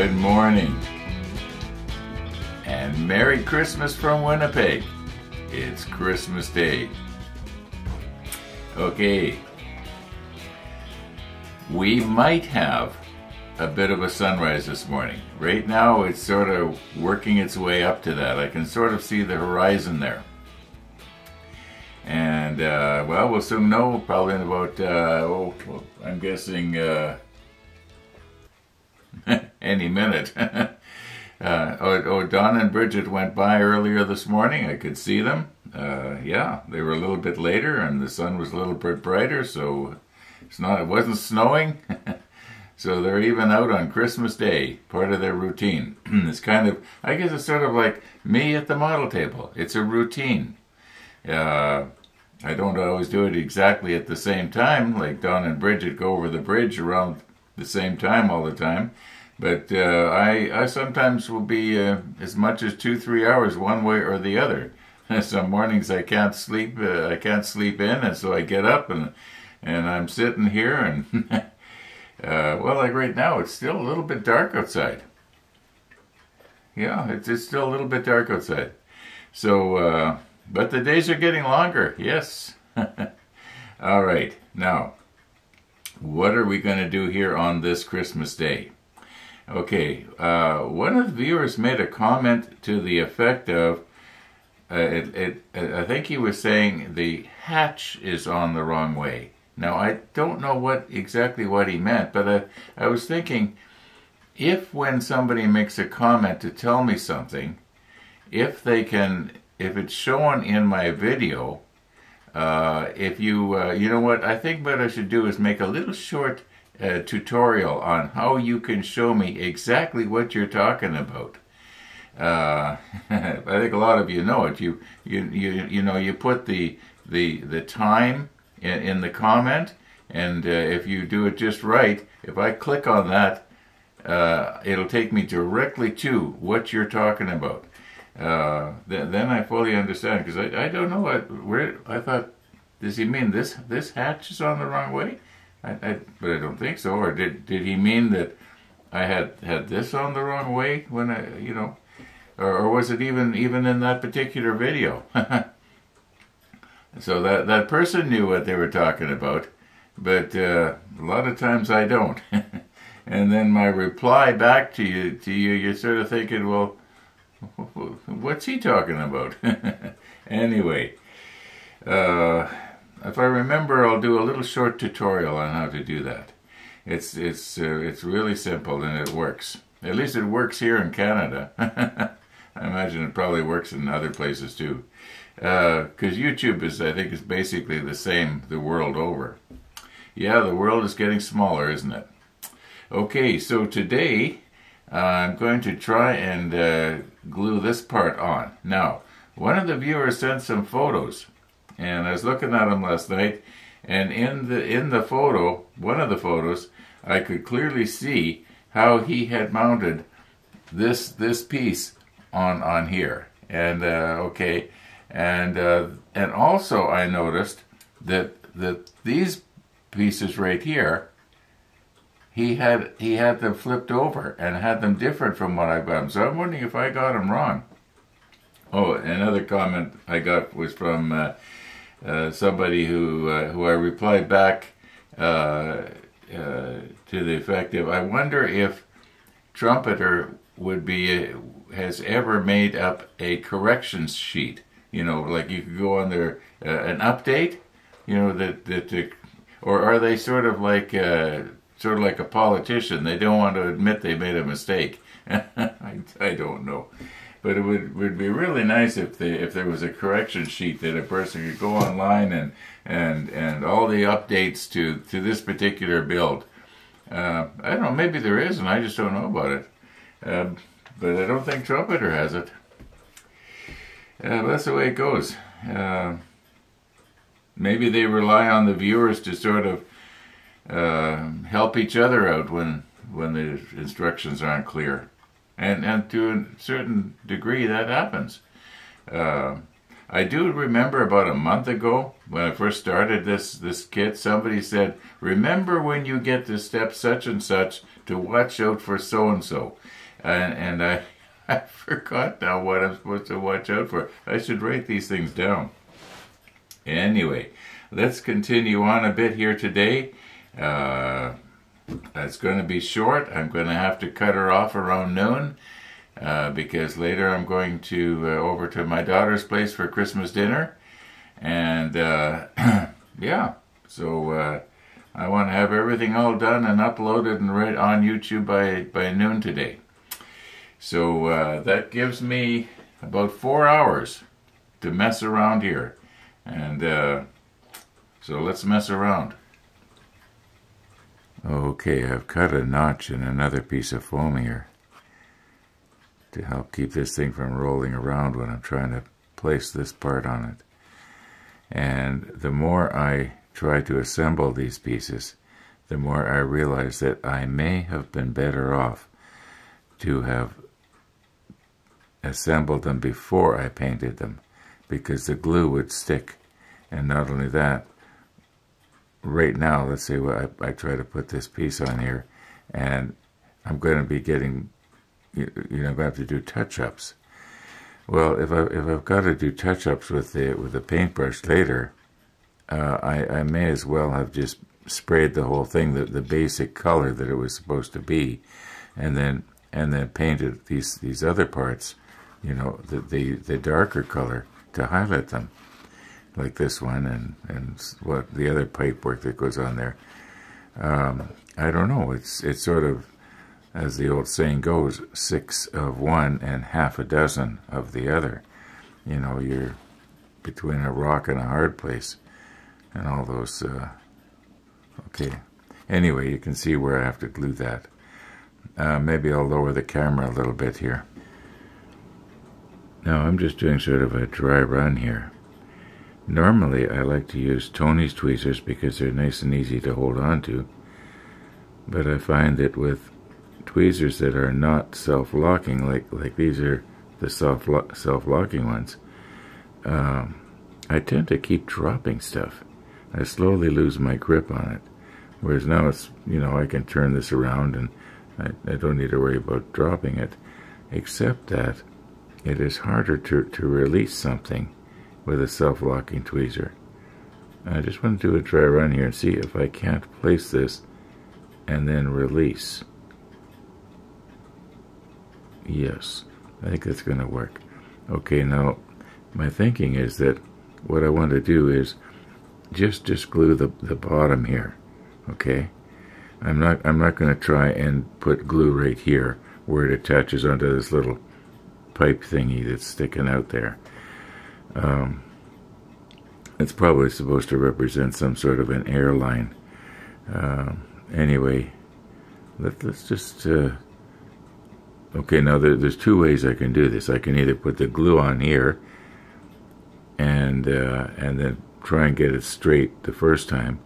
Good morning, and Merry Christmas from Winnipeg. It's Christmas Day. Okay, we might have a bit of a sunrise this morning. Right now it's sort of working its way up to that. I can sort of see the horizon there. And well, we'll soon know, probably in about, I'm guessing any minute. Don and Bridget went by earlier this morning. I could see them. Yeah, they were a little bit later, and the sun was a little bit brighter, so it wasn't snowing. So they're even out on Christmas Day, part of their routine. It's kind of, I guess it's sort of like me at the model table. It's a routine. I don't always do it exactly at the same time, like Don and Bridget go over the bridge around the same time all the time. But I sometimes will be as much as 2-3 hours one way or the other. Some mornings I can't sleep. I can't sleep in, and so I get up and I'm sitting here and well, like right now, it's still a little bit dark outside. Yeah, it's still a little bit dark outside. So, but the days are getting longer. Yes. All right. Now, what are we going to do here on this Christmas Day? Okay, one of the viewers made a comment to the effect of, I think he was saying the hatch is on the wrong way. Now, I don't know exactly what he meant, but I was thinking, if when somebody makes a comment to tell me something, if it's shown in my video, you know what, I think what I should do is make a little short tutorial on how you can show me exactly what you're talking about. I think a lot of you know it. You know, you put the time in the comment, and if you do it just right, if I click on that, it'll take me directly to what you're talking about. Then I fully understand, because I don't know where I thought, does he mean this hatch is on the wrong way? But I don't think so. Or did he mean that I had this on the wrong way when or was it even in that particular video? So that person knew what they were talking about, but a lot of times I don't. And then my reply back to you, you're sort of thinking, well, what's he talking about? Anyway, if I remember, I'll do a little short tutorial on how to do that. It's really simple, and it works. At least it works here in Canada. I imagine it probably works in other places too. Because YouTube I think is basically the same the world over. Yeah, the world is getting smaller, isn't it? Okay, so today I'm going to try and glue this part on. Now, one of the viewers sent some photos, and I was looking at them last night, and in the photo, one of the photos, I could clearly see how he had mounted this piece on here. And okay, and also I noticed that these pieces right here, he had them flipped over and had them different from what I got them. So I'm wondering if I got them wrong. Oh, another comment I got was from somebody who I replied back to the effect of, I wonder if Trumpeter has ever made up a corrections sheet. You know, like you could go on there, an update, you know, or are they sort of like a politician? They don't want to admit they made a mistake. I don't know. But it would be really nice if there was a correction sheet that a person could go online and all the updates to this particular build. I don't know, maybe there is, and I just don't know about it. But I don't think Trumpeter has it. That's the way it goes. Maybe they rely on the viewers to sort of help each other out when the instructions aren't clear. And to a certain degree that happens. I do remember about a month ago when I first started this kit, somebody said, remember when you get to step such and such to watch out for so and so. and I forgot now what I'm supposed to watch out for. I should write these things down. Anyway, let's continue on a bit here today. It's going to be short. I'm going to have to cut her off around noon because later I'm going to over to my daughter's place for Christmas dinner. And yeah, so I want to have everything all done and uploaded and right on YouTube by noon today. So that gives me about 4 hours to mess around here. And so let's mess around. Okay, I've cut a notch in another piece of foam here to help keep this thing from rolling around when I'm trying to place this part on it. And the more I try to assemble these pieces, the more I realize that I may have been better off to have assembled them before I painted them, because the glue would stick. And not only that, right now, let's say I try to put this piece on here, and I'm going to be getting, I'm going to have to do touch-ups. Well, if I've got to do touch-ups with the paintbrush later, I may as well have just sprayed the whole thing, the basic color that it was supposed to be, and then painted these other parts, the darker color to highlight them, like this one and what the other pipe work that goes on there. I don't know. It's sort of, as the old saying goes, 6 of one and half a dozen of the other. You're between a rock and a hard place, and all those. Okay. Anyway, you can see where I have to glue that. Maybe I'll lower the camera a little bit here. Now I'm just doing sort of a dry run here. Normally I like to use Tony's tweezers because they're nice and easy to hold on to, but I find that with tweezers that are not self-locking, like these are the self-locking ones, I tend to keep dropping stuff. I slowly lose my grip on it, whereas now it's, I can turn this around and I don't need to worry about dropping it, except that it is harder to release something with a self-locking tweezer. I just want to do a dry run here and see if I can't place this and then release. Yes, I think that's going to work. Okay, now my thinking is that what I want to do is just glue the bottom here. Okay, I'm not going to try and put glue right here where it attaches onto this little pipe thingy that's sticking out there. It's probably supposed to represent some sort of an airline. Anyway, let's just okay, now there's two ways I can do this. I can either put the glue on here and then try and get it straight the first time,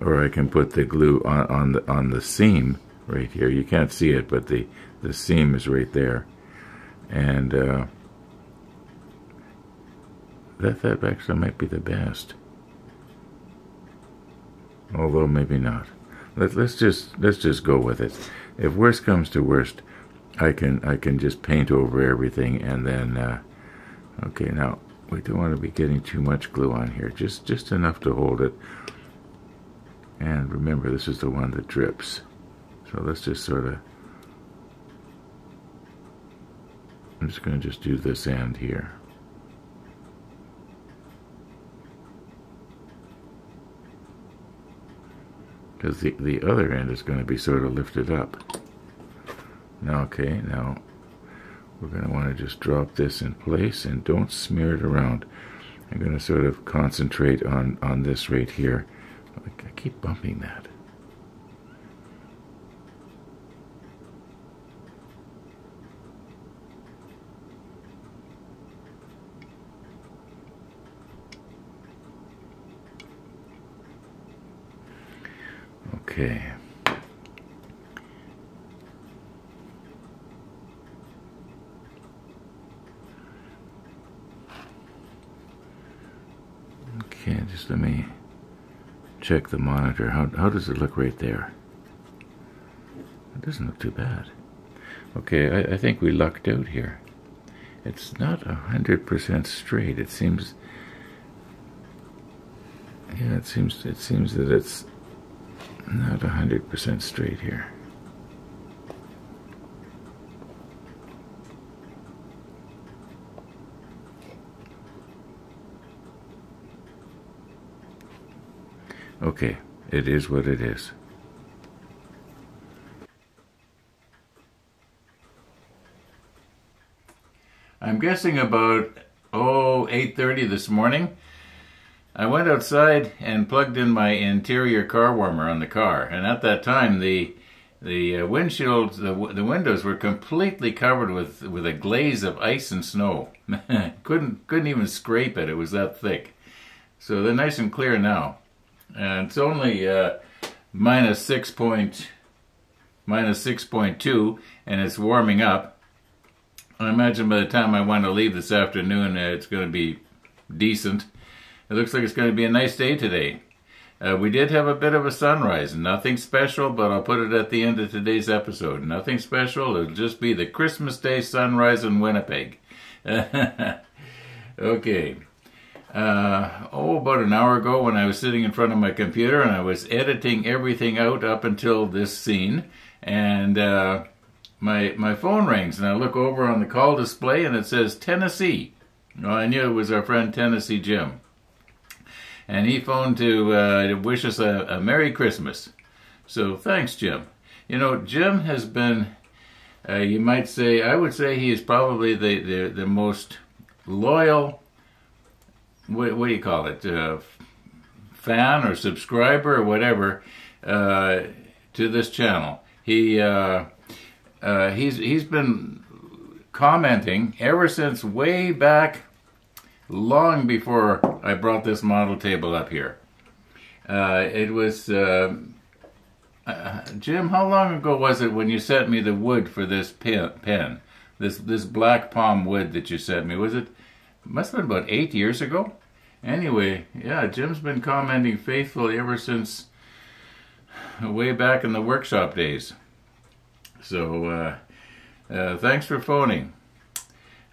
or I can put the glue on the seam right here. You can't see it, but the seam is right there, and that actually might be the best, although maybe not. Let's just go with it. If worst comes to worst, I can just paint over everything, and then okay, now we don't want to be getting too much glue on here, just enough to hold it. And remember, this is the one that drips, so let's just sort of, I'm just going to just do this end here. Because the other end is going to be sort of lifted up. Now, okay, now we're going to want to just drop this in place and don't smear it around. I'm going to sort of concentrate on this right here. I keep bumping that. Okay. Okay, just let me check the monitor. How does it look right there? It doesn't look too bad. Okay, I think we lucked out here. It's not 100% straight. It seems, yeah, it seems that it's not 100% straight here. Okay, it is what it is. I'm guessing about 8:30 this morning. I went outside and plugged in my interior car warmer on the car, and at that time the windshields, the windows were completely covered with a glaze of ice and snow. couldn't even scrape it. It was that thick. So they're nice and clear now, and it's only minus 6.2, and it's warming up. I imagine by the time I want to leave this afternoon, it's going to be decent. It looks like it's going to be a nice day today. We did have a bit of a sunrise. Nothing special, but I'll put it at the end of today's episode. Nothing special. It'll just be the Christmas Day sunrise in Winnipeg. Okay. About an hour ago when I was sitting in front of my computer and I was editing everything out up until this scene, and my phone rings, and I look over on the call display and it says Tennessee. Well, I knew it was our friend Tennessee Jim. And he phoned to wish us a Merry Christmas. So thanks, Jim. You know, Jim has been, you might say, I would say he is probably the most loyal, what do you call it, fan or subscriber or whatever to this channel. He's been commenting ever since way back, long before I brought this model table up here. It was, Jim, how long ago was it when you sent me the wood for this pen? This black palm wood that you sent me? Was it, must have been about 8 years ago? Anyway, yeah, Jim's been commenting faithfully ever since way back in the workshop days. So, thanks for phoning.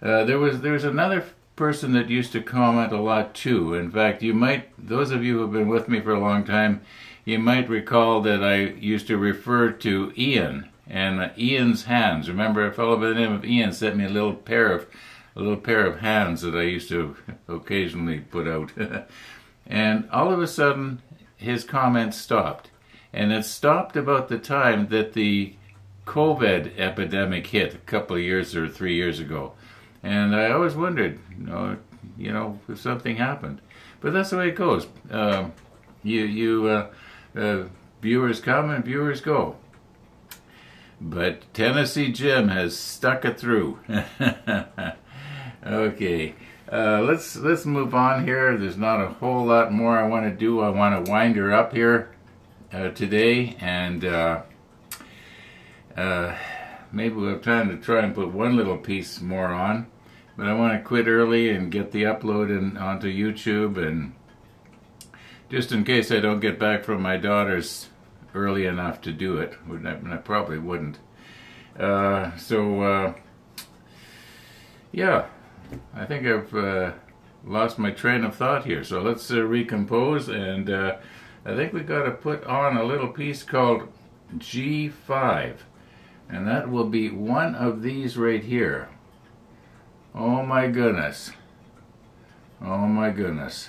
There was another person that used to comment a lot too. In fact, you might, those of you who have been with me for a long time, you might recall that I used to refer to Ian and Ian's hands. Remember, a fellow by the name of Ian sent me a little pair of hands that I used to occasionally put out. And all of a sudden, his comments stopped. And it stopped about the time that the COVID epidemic hit a couple of years or 3 years ago. And I always wondered, you know, if something happened. But that's the way it goes. Viewers come and viewers go. But Tennessee Jim has stuck it through. Okay, let's move on here. There's not a whole lot more I want to do. I want to wind her up here today, and maybe we'll have time to try and put one little piece more on. But I want to quit early and get the upload onto YouTube, and just in case I don't get back from my daughters early enough to do it, and I probably wouldn't. Yeah, I think I've lost my train of thought here. So let's recompose, and I think we got to put on a little piece called G5, and that will be one of these right here. Oh my goodness. Oh my goodness.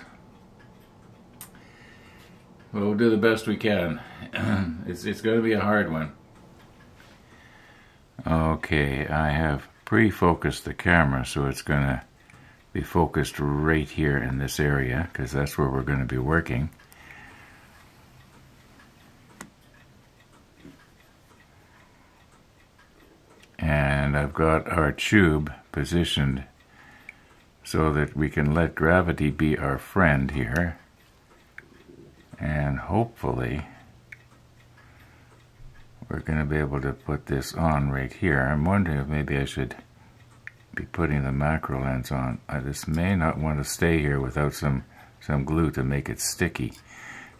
We'll do the best we can. It's going to be a hard one. Okay, I have pre-focused the camera, so it's going to be focused right here in this area, because that's where we're going to be working. And I've got our tube positioned so that we can let gravity be our friend here, and hopefully we're going to be able to put this on right here. I'm wondering if maybe I should be putting the macro lens on. I just may not want to stay here without some glue to make it sticky.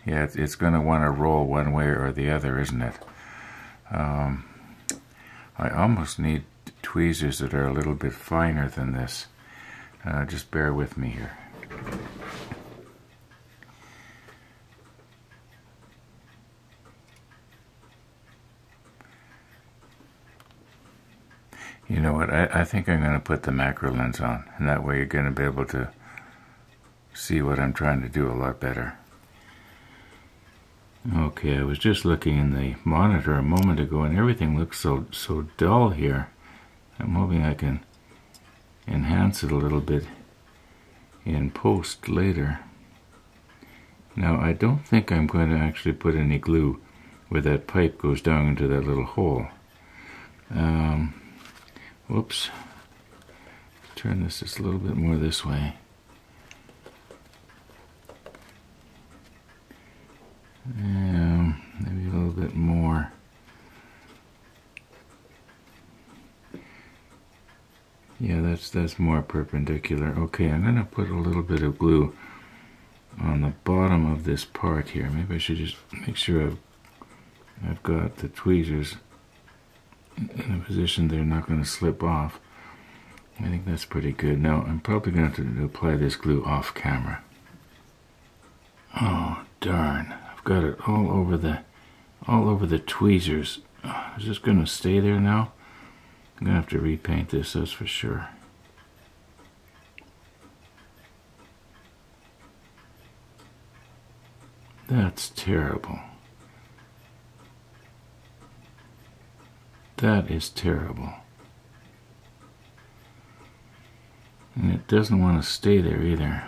Yeah, it's going to want to roll one way or the other, isn't it? I almost need tweezers that are a little bit finer than this. Just bear with me here. You know what, I think I'm going to put the macro lens on, and that way you're going to be able to see what I'm trying to do a lot better. Okay, I was just looking in the monitor a moment ago and everything looks so dull here. I'm hoping I can enhance it a little bit in post later. Now, I don't think I'm going to actually put any glue where that pipe goes down into that little hole. Whoops. Turn this just a little bit more this way. Maybe a little bit more. Yeah, that's more perpendicular. Okay, I'm going to put a little bit of glue on the bottom of this part here. Maybe I should just make sure I've got the tweezers in a position they're not going to slip off. I think that's pretty good. Now, I'm probably going to have to apply this glue off camera. Oh, darn. I've got it all over the tweezers. Is this going to stay there now? I'm going to have to repaint this, that's for sure. That's terrible. That is terrible. And it doesn't want to stay there either.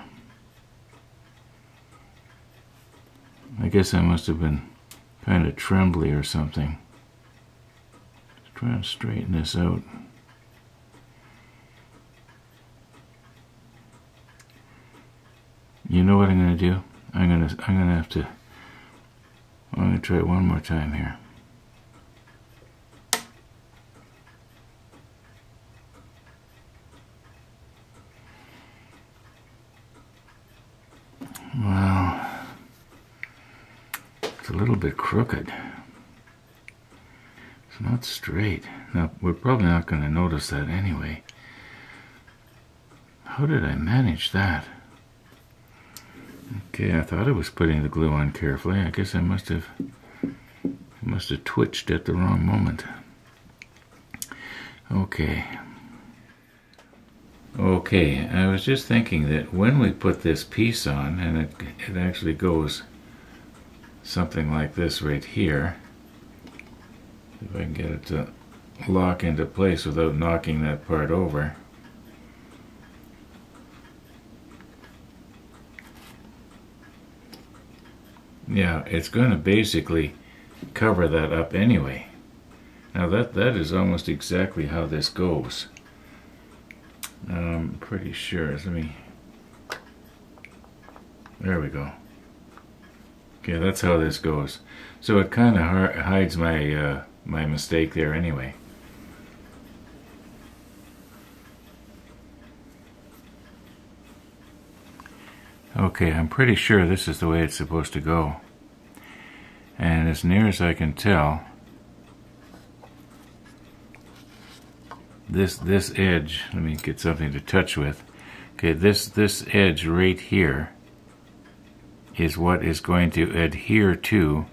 I guess I must have been kind of trembly or something. Just trying to straighten this out. You know what I'm going to do? I'm going to try it one more time here. Well, it's a little bit crooked. It's not straight. Now, we're probably not going to notice that anyway. How did I manage that? Okay, I thought I was putting the glue on carefully. I guess I must have twitched at the wrong moment. Okay. Okay, I was just thinking that when we put this piece on, and it actually goes something like this right here, if I can get it to lock into place without knocking that part over. Yeah, it's going to basically cover that up anyway. Now that is almost exactly how this goes. I'm pretty sure. Let me. There we go. Okay, that's how this goes. So it kind of hides my my mistake there anyway. Okay, I'm pretty sure this is the way it's supposed to go. And as near as I can tell, this edge, let me get something to touch with. Okay, this edge right here is what is going to adhere to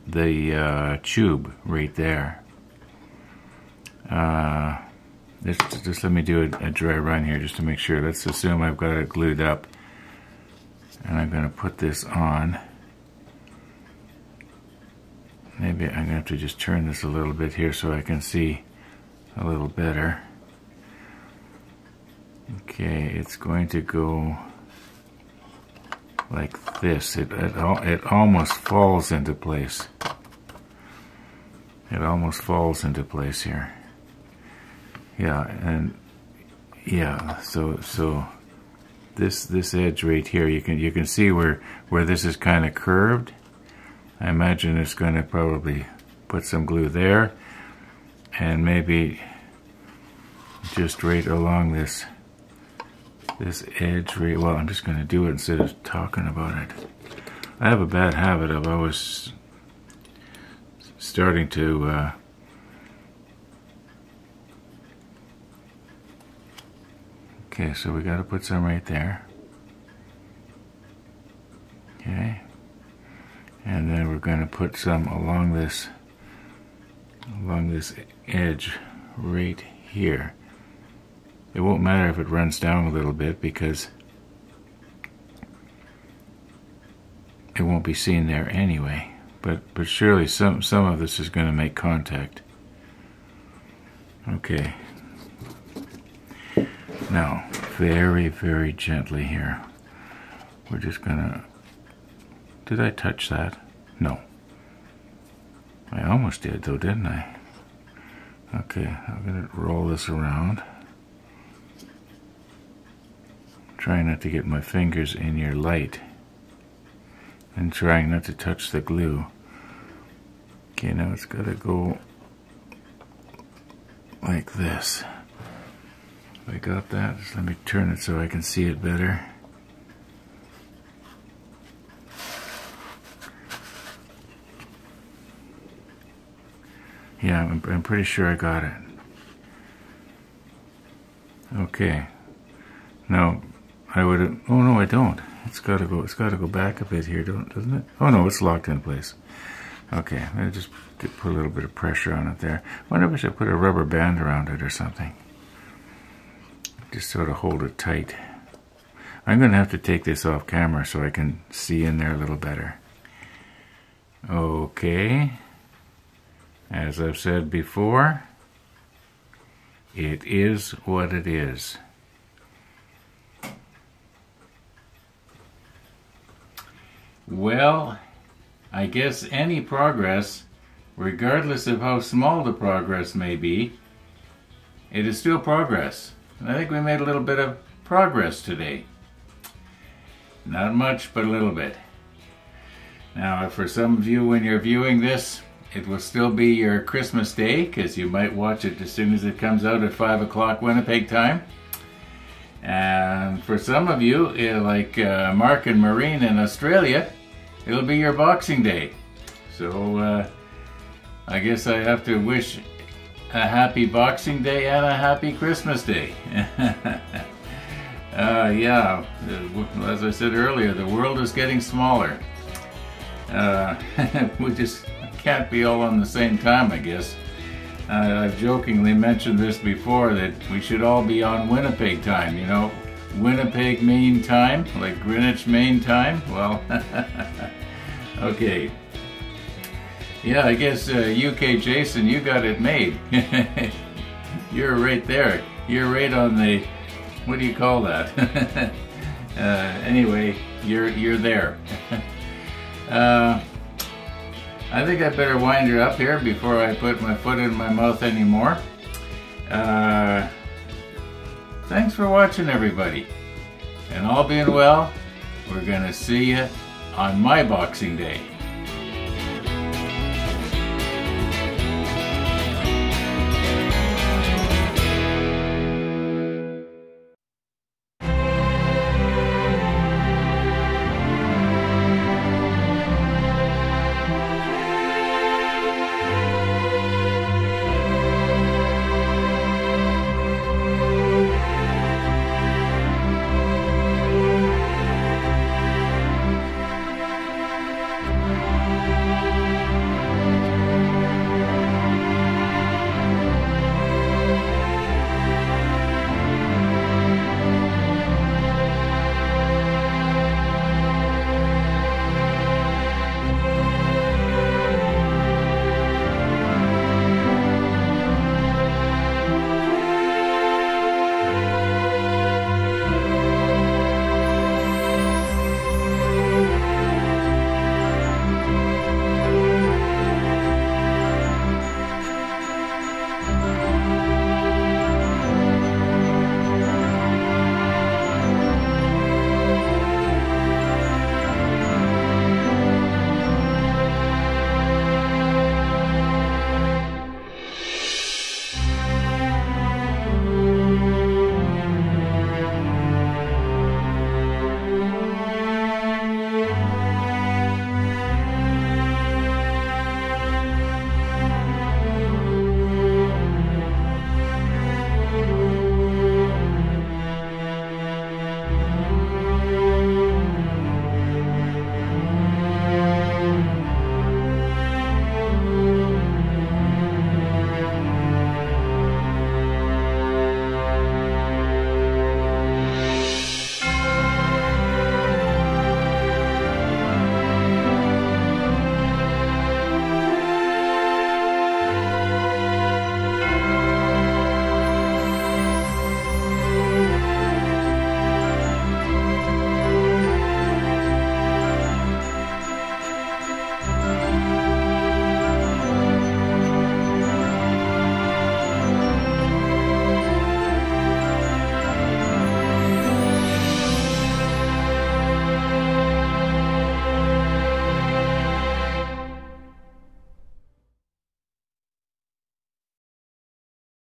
the tube right there. Just let me do a dry run here just to make sure. Let's assume I've got it glued up, and I'm going to put this on. Maybe I'm going to have to just turn this a little bit here so I can see a little better. Okay, it's going to go like this. It almost falls into place. It almost falls into place here. Yeah, and yeah, so this edge right here, you can see where this is kind of curved. I imagine it's going to probably put some glue there, and maybe just right along this edge right. Well, I'm just going to do it instead of talking about it. I have a bad habit of always starting to Okay, so we got to put some right there. Okay. And then we're going to put some along this edge right here. It won't matter if it runs down a little bit because it won't be seen there anyway. But surely some of this is going to make contact. Okay. Now, very, very gently here. We're just gonna... Did I touch that? No. I almost did though, didn't I? Okay, I'm gonna roll this around. Trying not to get my fingers in your light. And trying not to touch the glue. Okay, now it's gotta go like this. I got that. Just let me turn it so I can see it better. Yeah, I'm pretty sure I got it. Okay. Now, I would have... Oh no, I don't. It's got to go back a bit here, doesn't it? Oh no, it's locked in place. Okay, I'll just put a little bit of pressure on it there. I wonder if I should put a rubber band around it or something. Just sort of hold it tight. I'm going to have to take this off camera so I can see in there a little better. Okay. As I've said before, it is what it is. Well, I guess any progress, regardless of how small the progress may be, it is still progress. And I think we made a little bit of progress today. Not much, but a little bit. Now, for some of you, when you're viewing this, it will still be your Christmas Day, because you might watch it as soon as it comes out at 5 o'clock Winnipeg time. And for some of you, like Mark and Maureen in Australia, it'll be your Boxing Day. So I guess I have to wish a happy Boxing Day and a happy Christmas Day. Yeah, as I said earlier, the world is getting smaller. We just can't be all on the same time, I guess. I've jokingly mentioned this before, that we should all be on Winnipeg time, you know. Winnipeg Main time, like Greenwich Main time. Well, okay. Yeah, I guess UK Jason, you got it made. You're right there. You're right on the, what do you call that? Anyway, you're there. I think I better wind her up here before I put my foot in my mouth anymore. Thanks for watching, everybody. And all being well, we're gonna see you on my Boxing Day.